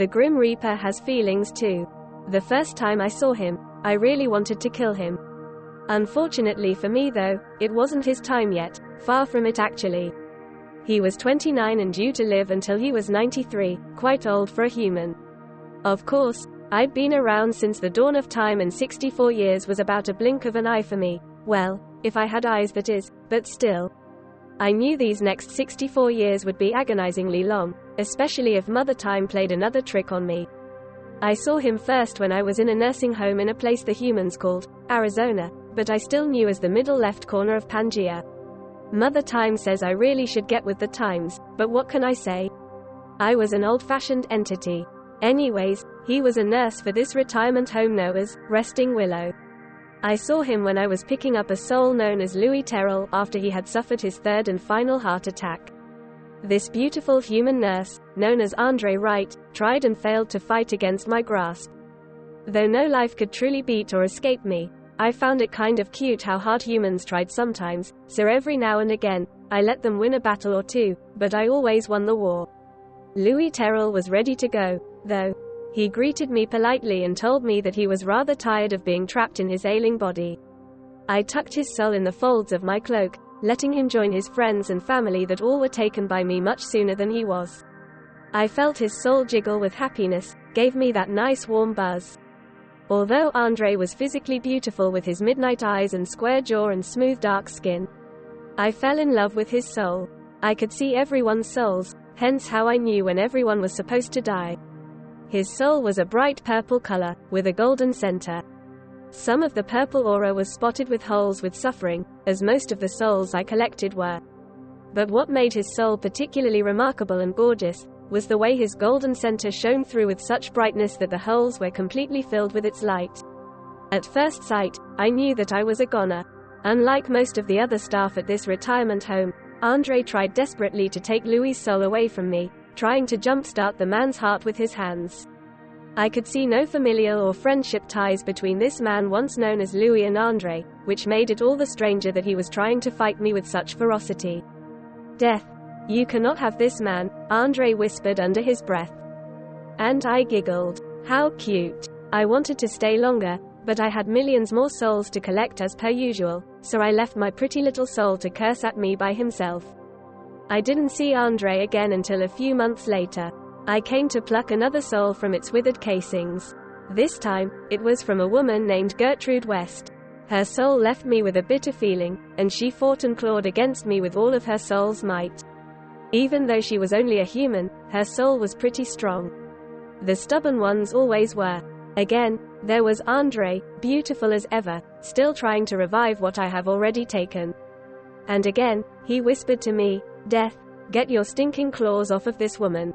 The Grim Reaper has feelings too. The first time I saw him, I really wanted to kill him. Unfortunately for me though, it wasn't his time yet, far from it actually. He was 29 and due to live until he was 93, quite old for a human. Of course, I'd been around since the dawn of time and 64 years was about a blink of an eye for me. Well, if I had eyes that is, but still. I knew these next 64 years would be agonizingly long, especially if Mother Time played another trick on me. I saw him first when I was in a nursing home in a place the humans called Arizona, but I still knew as the middle left corner of Pangea. Mother Time says I really should get with the times, but what can I say? I was an old-fashioned entity. Anyways, he was a nurse for this retirement home known as Resting Willow. I saw him when I was picking up a soul known as Louis Terrell after he had suffered his third and final heart attack. This beautiful human nurse, known as Andre Wright, tried and failed to fight against my grasp. Though no life could truly beat or escape me, I found it kind of cute how hard humans tried sometimes, so every now and again, I let them win a battle or two, but I always won the war. Louis Terrell was ready to go, though. He greeted me politely and told me that he was rather tired of being trapped in his ailing body. I tucked his soul in the folds of my cloak, letting him join his friends and family that all were taken by me much sooner than he was. I felt his soul jiggle with happiness, gave me that nice warm buzz. Although Andre was physically beautiful with his midnight eyes and square jaw and smooth dark skin, I fell in love with his soul. I could see everyone's souls, hence how I knew when everyone was supposed to die. His soul was a bright purple color, with a golden center. Some of the purple aura was spotted with holes with suffering, as most of the souls I collected were. But what made his soul particularly remarkable and gorgeous, was the way his golden center shone through with such brightness that the holes were completely filled with its light. At first sight, I knew that I was a goner. Unlike most of the other staff at this retirement home, Andre tried desperately to take Louis' soul away from me, trying to jumpstart the man's heart with his hands. I could see no familial or friendship ties between this man once known as Louis and Andre, which made it all the stranger that he was trying to fight me with such ferocity. Death. You cannot have this man, Andre whispered under his breath. And I giggled. How cute. I wanted to stay longer, but I had millions more souls to collect as per usual, so I left my pretty little soul to curse at me by himself. I didn't see Andre again until a few months later. I came to pluck another soul from its withered casings. This time, it was from a woman named Gertrude West. Her soul left me with a bitter feeling, and she fought and clawed against me with all of her soul's might. Even though she was only a human, her soul was pretty strong. The stubborn ones always were. Again, there was Andre, beautiful as ever, still trying to revive what I have already taken. And again, he whispered to me, "Death, get your stinking claws off of this woman."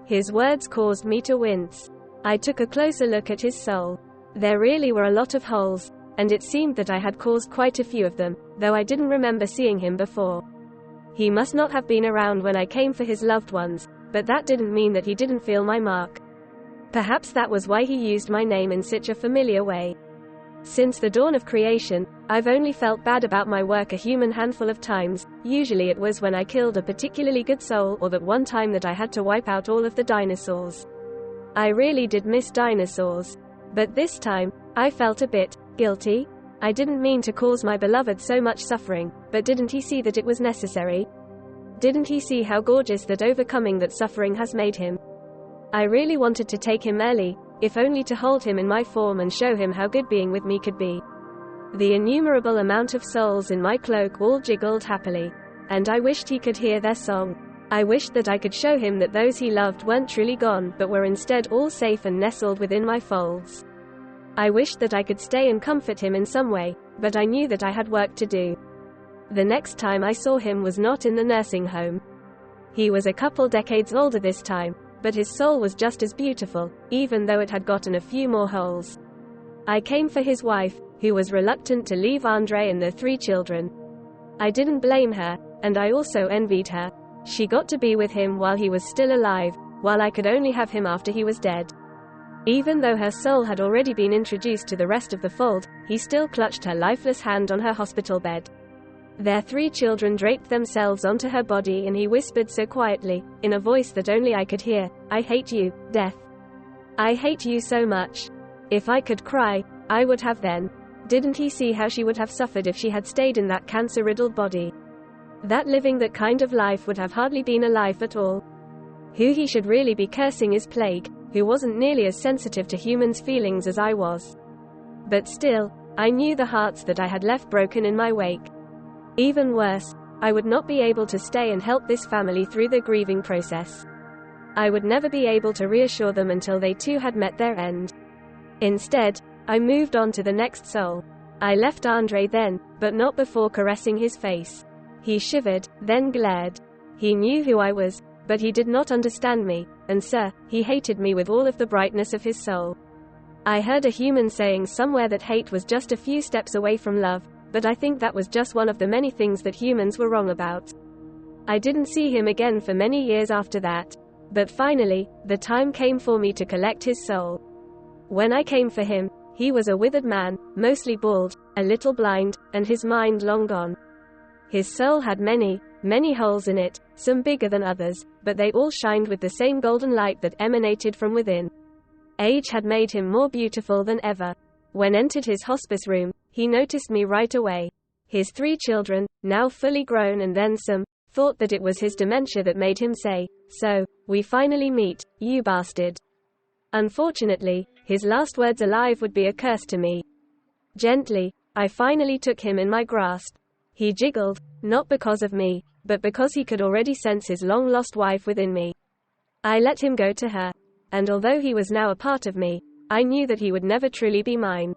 His words caused me to wince. I took a closer look at his soul. There really were a lot of holes, and it seemed that I had caused quite a few of them, though I didn't remember seeing him before. He must not have been around when I came for his loved ones, but that didn't mean that he didn't feel my mark. Perhaps that was why he used my name in such a familiar way. Since the dawn of creation, I've only felt bad about my work a human handful of times. Usually it was when I killed a particularly good soul or that one time that I had to wipe out all of the dinosaurs. I really did miss dinosaurs. But this time, I felt a bit guilty. I didn't mean to cause my beloved so much suffering, but didn't he see that it was necessary? Didn't he see how gorgeous that overcoming that suffering has made him? I really wanted to take him early, if only to hold him in my form and show him how good being with me could be. The innumerable amount of souls in my cloak all jiggled happily, and I wished he could hear their song. I wished that I could show him that those he loved weren't truly gone but were instead all safe and nestled within my folds. I wished that I could stay and comfort him in some way, but I knew that I had work to do. The next time I saw him was not in the nursing home. He was a couple decades older this time, but his soul was just as beautiful, even though it had gotten a few more holes. I came for his wife, who was reluctant to leave Andre and their 3 children. I didn't blame her, and I also envied her. She got to be with him while he was still alive, while I could only have him after he was dead. Even though her soul had already been introduced to the rest of the fold, he still clutched her lifeless hand on her hospital bed. Their 3 children draped themselves onto her body and he whispered so quietly, in a voice that only I could hear, "I hate you, Death." I hate you so much. If I could cry, I would have then. Didn't he see how she would have suffered if she had stayed in that cancer-riddled body? That living that kind of life would have hardly been a life at all. Who he should really be cursing is Plague, who wasn't nearly as sensitive to humans' feelings as I was. But still, I knew the hearts that I had left broken in my wake. Even worse, I would not be able to stay and help this family through the grieving process. I would never be able to reassure them until they too had met their end. Instead, I moved on to the next soul. I left Andre then, but not before caressing his face. He shivered, then glared. He knew who I was, but he did not understand me, and sir, he hated me with all of the brightness of his soul. I heard a human saying somewhere that hate was just a few steps away from love, but I think that was just one of the many things that humans were wrong about. I didn't see him again for many years after that. But finally, the time came for me to collect his soul. When I came for him, he was a withered man, mostly bald, a little blind, and his mind long gone. His soul had many, many holes in it, some bigger than others, but they all shined with the same golden light that emanated from within. Age had made him more beautiful than ever. When entered his hospice room, he noticed me right away. His 3 children, now fully grown and then some, thought that it was his dementia that made him say, "So, we finally meet, you bastard." Unfortunately, his last words alive would be a curse to me. Gently, I finally took him in my grasp. He jiggled, not because of me, but because he could already sense his long-lost wife within me. I let him go to her. And although he was now a part of me, I knew that he would never truly be mine.